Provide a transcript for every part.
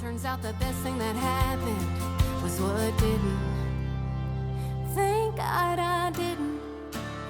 Turns out the best thing that happened was what didn't. Thank God I didn't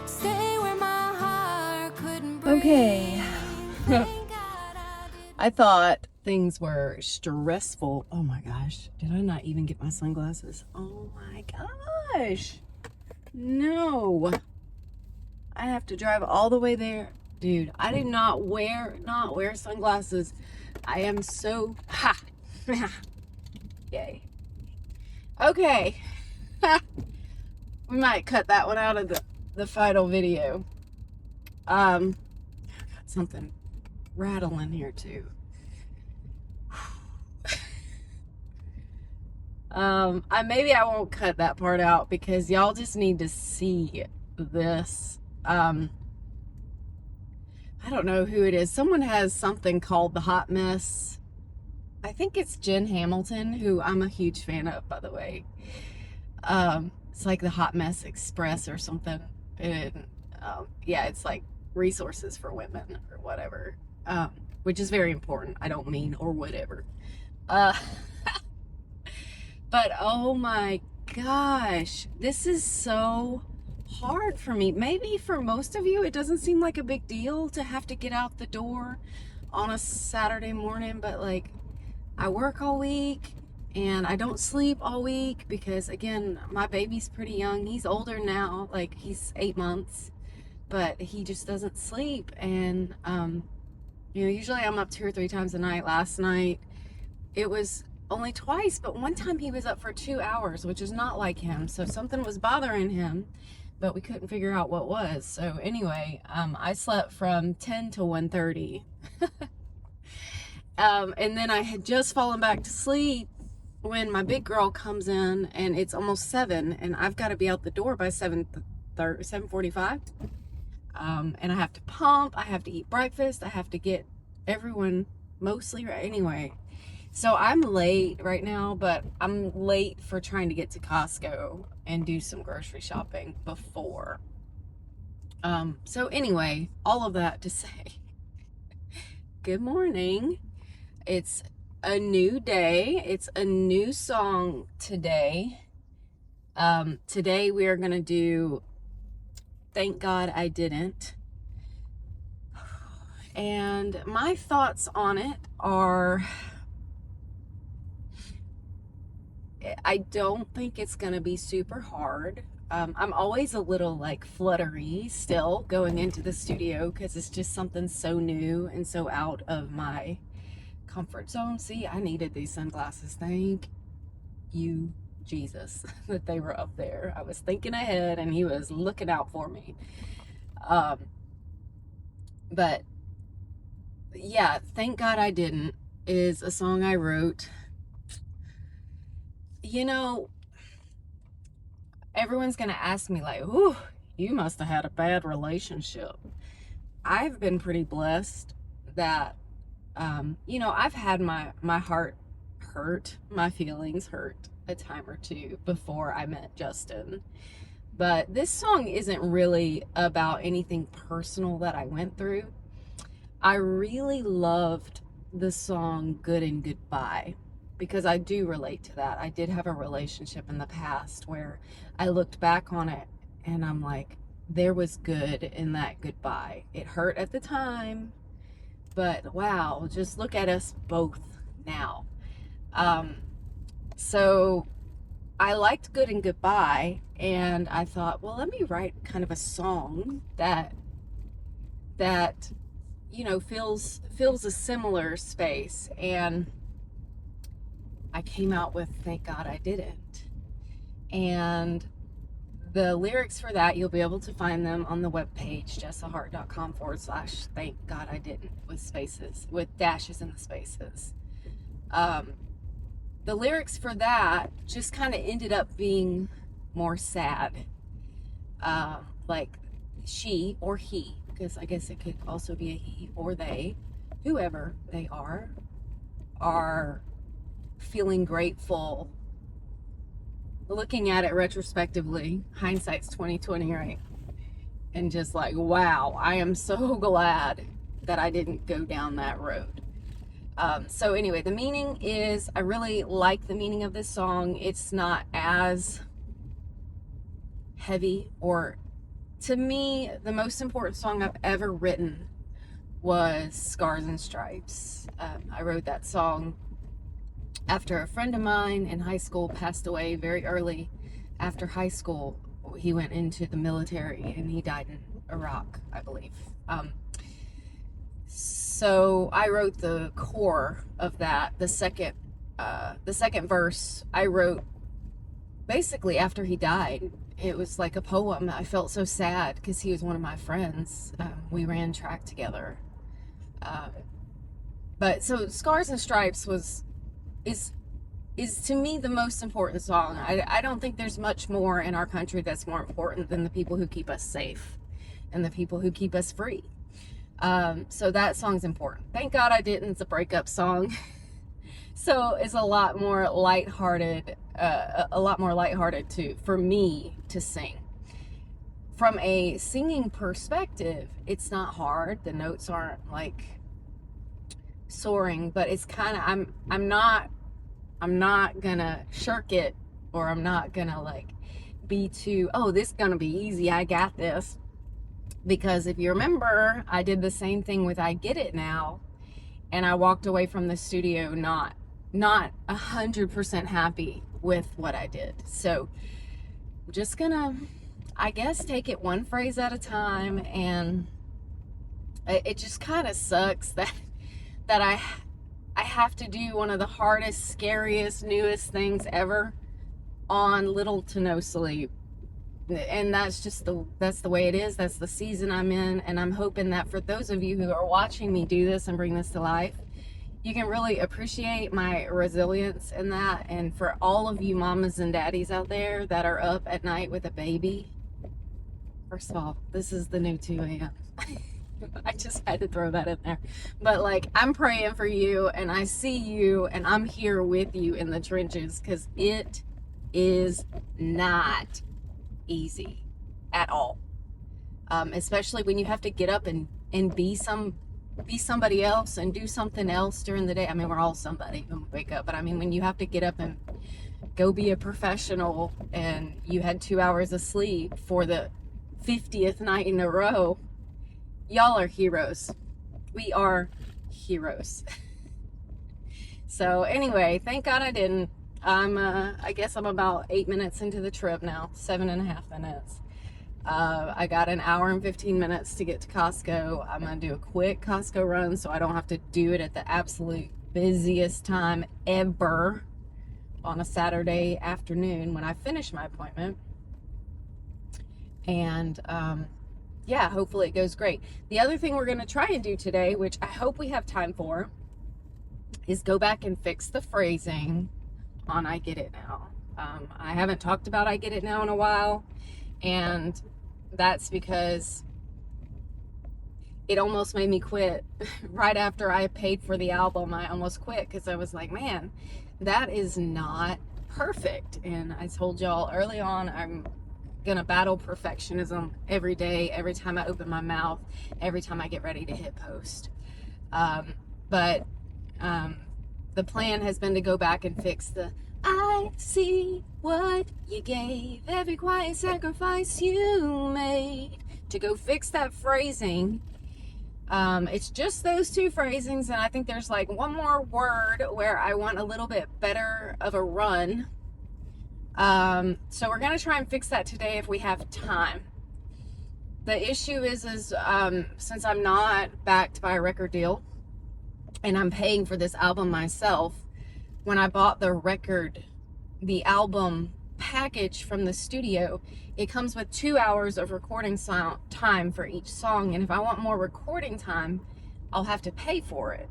stay where my heart couldn't breathe. Okay. Thank God I didn't. I thought things were stressful. Oh my gosh. Did I not even get my sunglasses? Oh my gosh. No. I have to drive all the way there. Dude, I did not wear sunglasses. I am so yay. Okay. We might cut that one out of the final video. I got something rattling here too. Maybe I won't cut that part out because y'all just need to see this. I don't know who it is. Someone has something called the Hot Mess. I think it's Jen Hamilton, who I'm a huge fan of, by the way. It's like the Hot Mess Express or something. And yeah, it's like resources for women or whatever, which is very important. I don't mean or whatever. But oh my gosh, this is so hard for me. Maybe for most of you, it doesn't seem like a big deal to have to get out the door on a Saturday morning, but like I work all week and I don't sleep all week because again, my baby's pretty young. He's older now, like he's 8 months, but he just doesn't sleep. And, usually I'm up 2 or 3 times a night. Last night, it was only twice, but one time he was up for 2 hours, which is not like him. So something was bothering him, but we couldn't figure out what was. So anyway, I slept from 10 to 1:30. And then I had just fallen back to sleep when my big girl comes in, and it's almost 7, and I've got to be out the door by 7:45. And I have to pump, I have to eat breakfast, I have to get everyone mostly right anyway. So I'm late right now, but I'm late for trying to get to Costco and do some grocery shopping before. So anyway, all of that to say, good morning. It's a new day. It's a new song today. Today we are going to do Thank God I Didn't. And my thoughts on it are, I don't think it's going to be super hard. I'm always a little like fluttery still going into the studio because it's just something so new and so out of my comfort zone. See, I needed these sunglasses. Thank you, Jesus, that they were up there. I was thinking ahead and he was looking out for me. But yeah, Thank God I Didn't is a song I wrote. Everyone's going to ask me like, ooh, you must have had a bad relationship. I've been pretty blessed that, I've had my heart hurt, my feelings hurt a time or two before I met Justin. But this song isn't really about anything personal that I went through. I really loved the song Good and Goodbye because I do relate to that. I did have a relationship in the past where I looked back on it and I'm like, there was good in that goodbye. It hurt at the time, but wow, just look at us both now. So I liked Good and Goodbye, and I thought, well, let me write kind of a song that fills a similar space. And I came out with Thank God I Didn't. And the lyrics for that, you'll be able to find them on the webpage, jessahart.com/Thank God I Didn't, with spaces, with dashes in the spaces. The lyrics for that just kind of ended up being more sad. Like she or he, because I guess it could also be a he or they, whoever they are feeling grateful. Looking at it retrospectively, hindsight's 20/20, right? And just like, wow, I am so glad that I didn't go down that road. So anyway, the meaning is, I really like the meaning of this song. It's not as heavy, or to me, the most important song I've ever written was Scars and Stripes. I wrote that song after a friend of mine in high school passed away very early after high school. He went into the military and he died in Iraq, I believe. So I wrote the core of that. The second verse I wrote basically after he died. It was like a poem. I felt so sad because he was one of my friends. We ran track together. But so Scars and Stripes is to me the most important song. I don't think there's much more in our country that's more important than the people who keep us safe and the people who keep us free. So that song's important. Thank God I didn't. It's a breakup song. So it's a lot more lighthearted, for me to sing. From a singing perspective, it's not hard. The notes aren't like soaring, but it's kind of, I'm not gonna shirk it, or I'm not gonna like be too, oh, this is gonna be easy, I got this. Because if you remember, I did the same thing with I Get It Now, and I walked away from the studio not 100% happy with what I did. So I'm just gonna, I guess, take it one phrase at a time. And it just kind of sucks that I have to do one of the hardest, scariest, newest things ever on little to no sleep. And that's just that's the way it is. That's the season I'm in. And I'm hoping that for those of you who are watching me do this and bring this to life, you can really appreciate my resilience in that. And for all of you mamas and daddies out there that are up at night with a baby, first of all, this is the new 2 a.m. I just had to throw that in there. But like, I'm praying for you, and I see you, and I'm here with you in the trenches, because it is not easy at all. Especially when you have to get up and be somebody else and do something else during the day. I mean, we're all somebody when we wake up, but I mean, when you have to get up and go be a professional, and you had 2 hours of sleep for the 50th night in a row, y'all are heroes. We are heroes. So anyway, thank God I didn't. I guess I'm about 8 minutes into the trip now, 7.5 minutes. I got an hour and 15 minutes to get to Costco. I'm gonna do a quick Costco run so I don't have to do it at the absolute busiest time ever on a Saturday afternoon when I finish my appointment. And yeah, hopefully it goes great. The other thing we're gonna try and do today, which I hope we have time for, is go back and fix the phrasing on I Get It Now. I haven't talked about I Get It Now in a while, and that's because it almost made me quit. Right after I paid for the album, I almost quit, because I was like, man, that is not perfect. And I told y'all early on, I'm gonna battle perfectionism every day, every time I open my mouth, every time I get ready to hit post. But the plan has been to go back and fix the I see what you gave, every quiet sacrifice you made, to go fix that phrasing. It's just those two phrasings, and I think there's like one more word where I want a little bit better of a run. So we're gonna try and fix that today if we have time. The issue is since I'm not backed by a record deal and I'm paying for this album myself, when I bought the album package from the studio, it comes with 2 hours of recording time for each song. And if I want more recording time, I'll have to pay for it.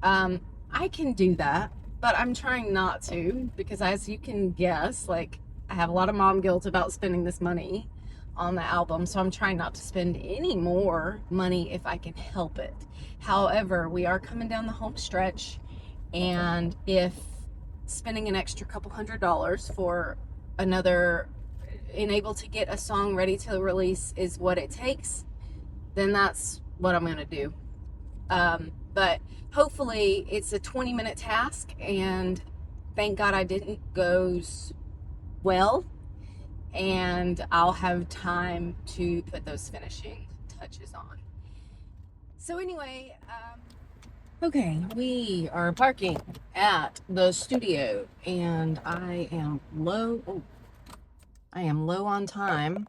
I can do that, but I'm trying not to, because as you can guess, like, I have a lot of mom guilt about spending this money on the album, so I'm trying not to spend any more money if I can help it. However, we are coming down the home stretch, and if spending an extra couple $100 for another, and able to get a song ready to release is what it takes, then that's what I'm gonna do. But hopefully it's a 20-minute task, and thank God I didn't, goes well, and I'll have time to put those finishing touches on. So anyway, okay, we are parking at the studio, and I am low. Oh, I am low on time.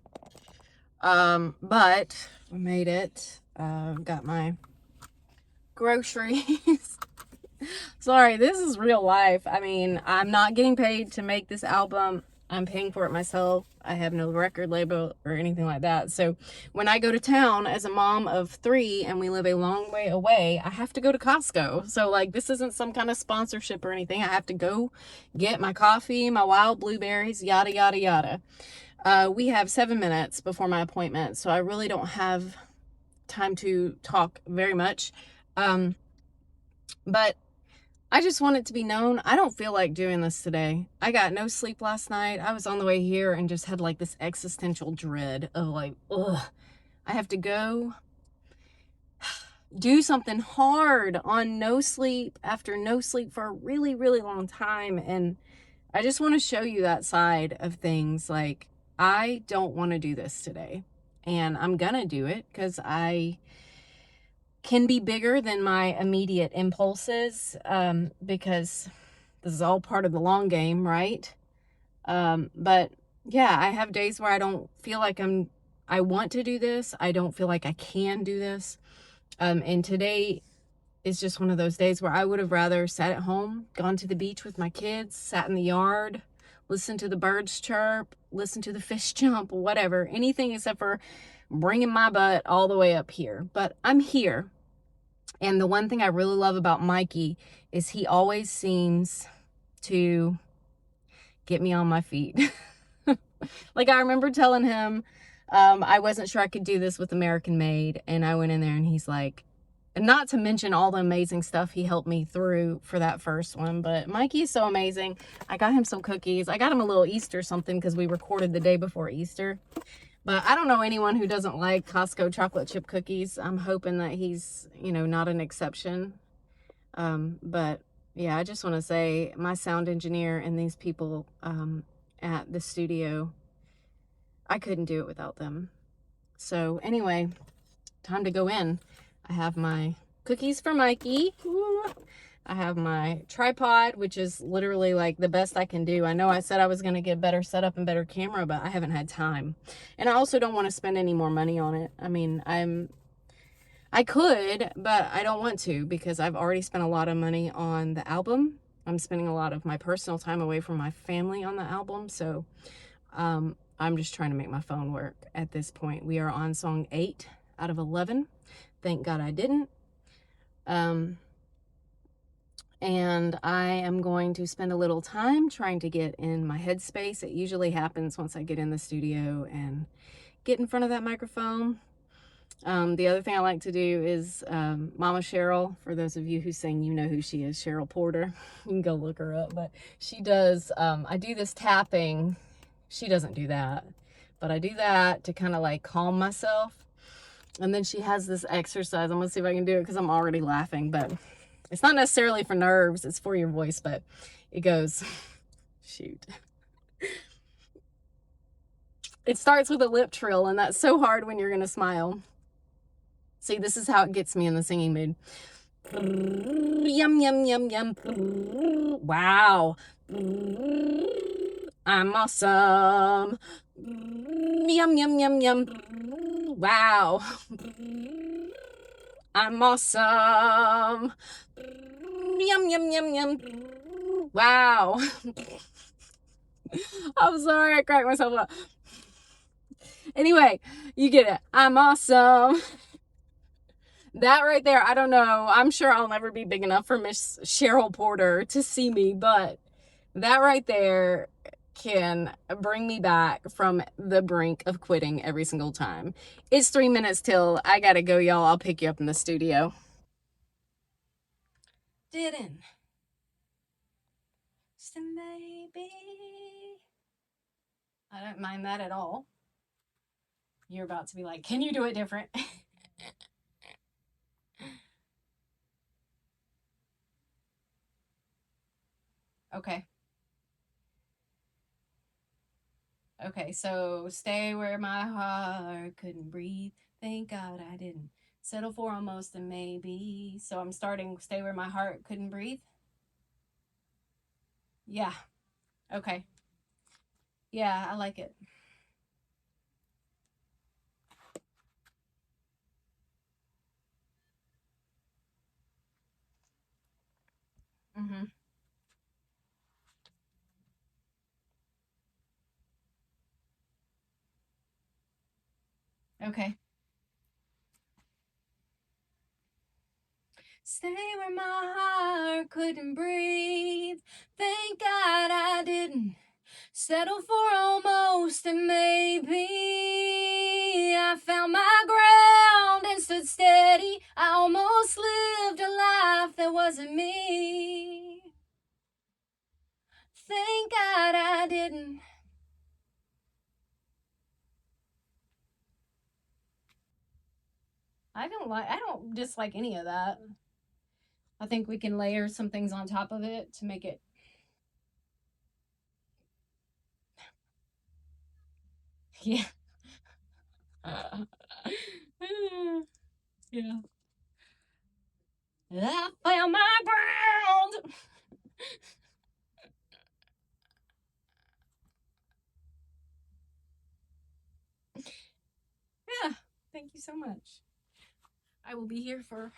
But we made it. Got my groceries. Sorry, this is real life. I mean, I'm not getting paid to make this album. I'm paying for it myself. I have no record label or anything like that. So when I go to town as a mom of 3 and we live a long way away, I have to go to Costco. So like, this isn't some kind of sponsorship or anything. I have to go get my coffee, my wild blueberries, yada, yada, yada. We have 7 minutes before my appointment, so I really don't have time to talk very much. But I just want it to be known, I don't feel like doing this today. I got no sleep last night. I was on the way here and just had like this existential dread of like, ugh, I have to go do something hard on no sleep after no sleep for a really, really long time. And I just want to show you that side of things. Like, I don't want to do this today, and I'm gonna do it because I can be bigger than my immediate impulses, because this is all part of the long game, right? But yeah, I have days where I don't feel like I want to do this. I don't feel like I can do this. And today is just one of those days where I would have rather sat at home, gone to the beach with my kids, sat in the yard, listened to the birds chirp, listened to the fish jump, whatever, anything except for bringing my butt all the way up here. But I'm here. And the one thing I really love about Mikey is he always seems to get me on my feet. Like, I remember telling him I wasn't sure I could do this with American Made, and I went in there and he's like, and not to mention all the amazing stuff he helped me through for that first one, but Mikey's so amazing. I got him some cookies. I got him a little Easter something because we recorded the day before Easter. But I don't know anyone who doesn't like Costco chocolate chip cookies. I'm hoping that he's, not an exception. But yeah, I just want to say my sound engineer and these people at the studio, I couldn't do it without them. So anyway, time to go in. I have my cookies for Mikey. I have my tripod, which is literally like the best I can do. I know I said I was going to get better setup and better camera, but I haven't had time. And I also don't want to spend any more money on it. I mean, I could, but I don't want to because I've already spent a lot of money on the album. I'm spending a lot of my personal time away from my family on the album. So I'm just trying to make my phone work at this point. We are on song 8 out of 11. Thank God I didn't. And I am going to spend a little time trying to get in my headspace. It usually happens once I get in the studio and get in front of that microphone. The other thing I like to do is Mama Cheryl, for those of you who sing, you know who she is, Cheryl Porter. You can go look her up. But she does, I do this tapping. She doesn't do that. But I do that to kind of like calm myself. And then she has this exercise. I'm going to see if I can do it because I'm already laughing. But it's not necessarily for nerves. It's for your voice. But it goes, shoot. It starts with a lip trill. And that's so hard when you're going to smile. See, this is how it gets me in the singing mood. Yum, yum, yum, yum. Wow. I'm awesome. Yum, yum, yum, yum. Wow. I'm awesome. Yum, yum, yum, yum. Wow. I'm sorry, I cracked myself up. Anyway, you get it. I'm awesome. That right there, I don't know. I'm sure I'll never be big enough for Miss Cheryl Porter to see me, but that right there can bring me back from the brink of quitting every single time. It's 3 minutes till I gotta go, y'all. I'll pick you up in the studio. Didn't. Just a maybe. I don't mind that at all. You're about to be like, can you do it different? Okay. Okay, so stay where my heart couldn't breathe. Thank God I didn't settle for almost a maybe. So I'm starting stay where my heart couldn't breathe. Yeah. Okay. Yeah, I like it. Mm-hmm. Okay. Stay where my heart couldn't breathe. Thank God I didn't settle for almost a maybe. I found my ground and stood steady. I almost lived a life that wasn't me. Thank God I didn't. I don't dislike any of that. I think we can layer some things on top of it to make it. Yeah. Yeah. I found my ground. Yeah. Thank you so much. I will be here for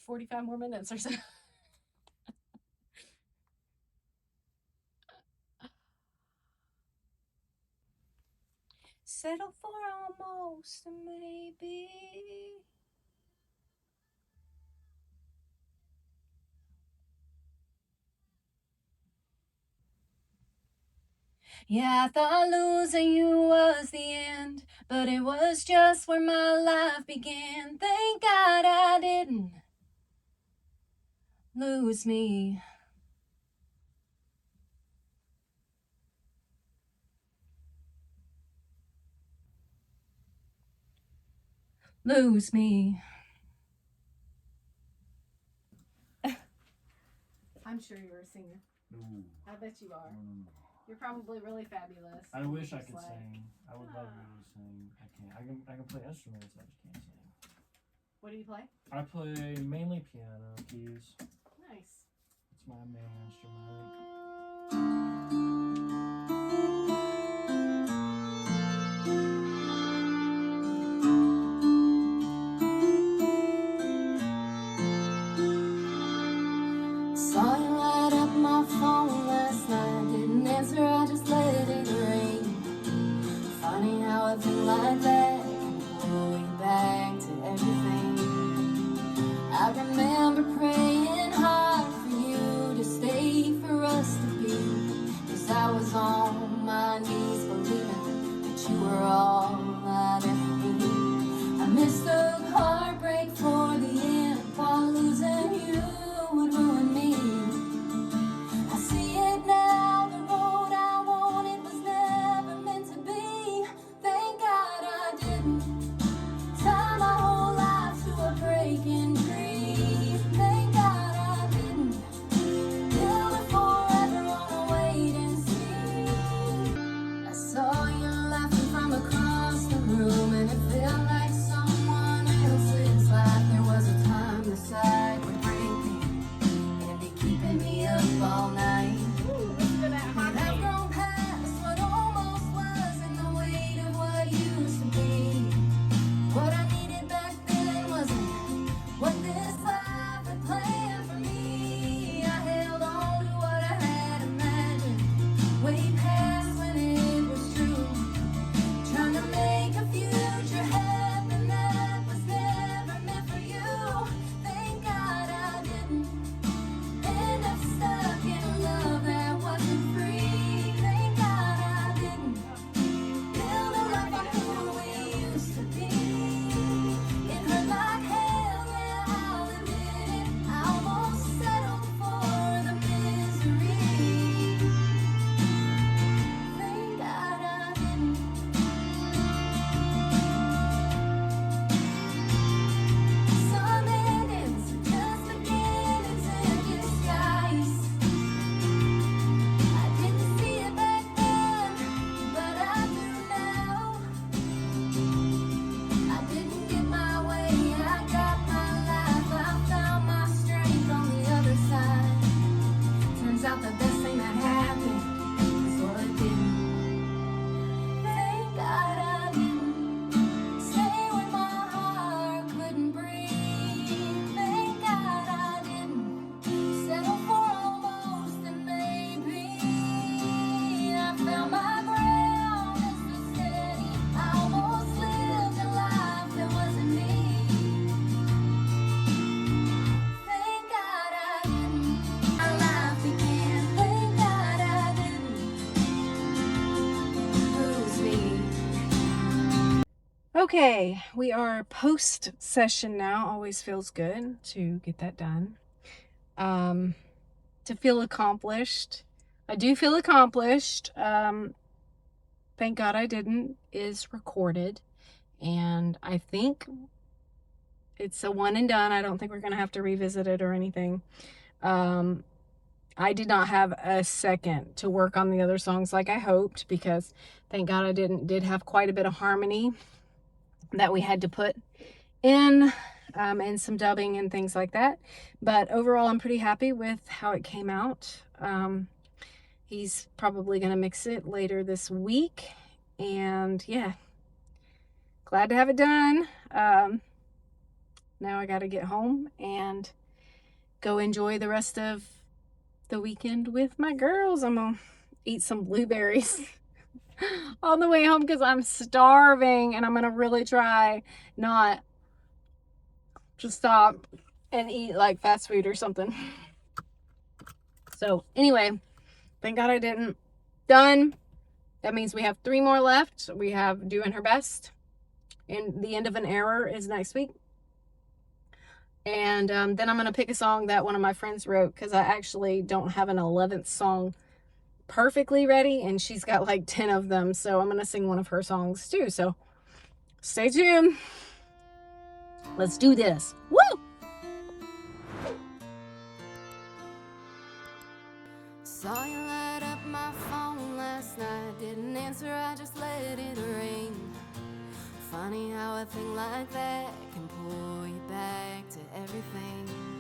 45 more minutes or so. Settle for almost a maybe. Yeah, I thought losing you was the end, but it was just where my life began. Thank God I didn't lose me. Lose me. I'm sure you're a singer. No. I bet you are. No. You're probably really fabulous. I wish I could sing. I would love to sing. I can't. I can play instruments. I just can't sing. What do you play? I play mainly piano keys. Nice. It's my main instrument. Saw you light up my phone last night. Didn't answer, I just let it ring. Funny how a thing like that can pull you back to everything. I remember praying hard for you to stay, for us to be. 'Cause I was on my knees believing that you were all I'd ever need. I mistook heartbreak for the end, while losing you would ruin me. I see it now, the road I wanted was never meant to be. Thank God I didn't tie my whole life to a breaking dream. Thank Okay, we are post session now. Always feels good to get that done. To feel accomplished. I do feel accomplished. Thank God I didn't is recorded, and I think it's a one and done. I don't think we're gonna have to revisit it or anything. I did not have a second to work on the other songs like I hoped, because thank God I did have quite a bit of harmony that we had to put in, and some dubbing and things like that. But overall, I'm pretty happy with how it came out. He's probably going to mix it later this week. And yeah, glad to have it done. Now I got to get home and go enjoy the rest of the weekend with my girls. I'm going to eat some blueberries on the way home because I'm starving, and I'm going to really try not to stop and eat like fast food or something. So anyway, thank God I didn't. Done. That means we have 3 more left. We have Doing Her Best, and The End of an Error is next week. And then I'm going to pick a song that one of my friends wrote, because I actually don't have an 11th song perfectly ready, and she's got like 10 of them. So I'm going to sing one of her songs too. So stay tuned. Let's do this. Woo! Saw you light up my phone last night. Didn't answer, I just let it ring. Funny how a thing like that can pull you back to everything.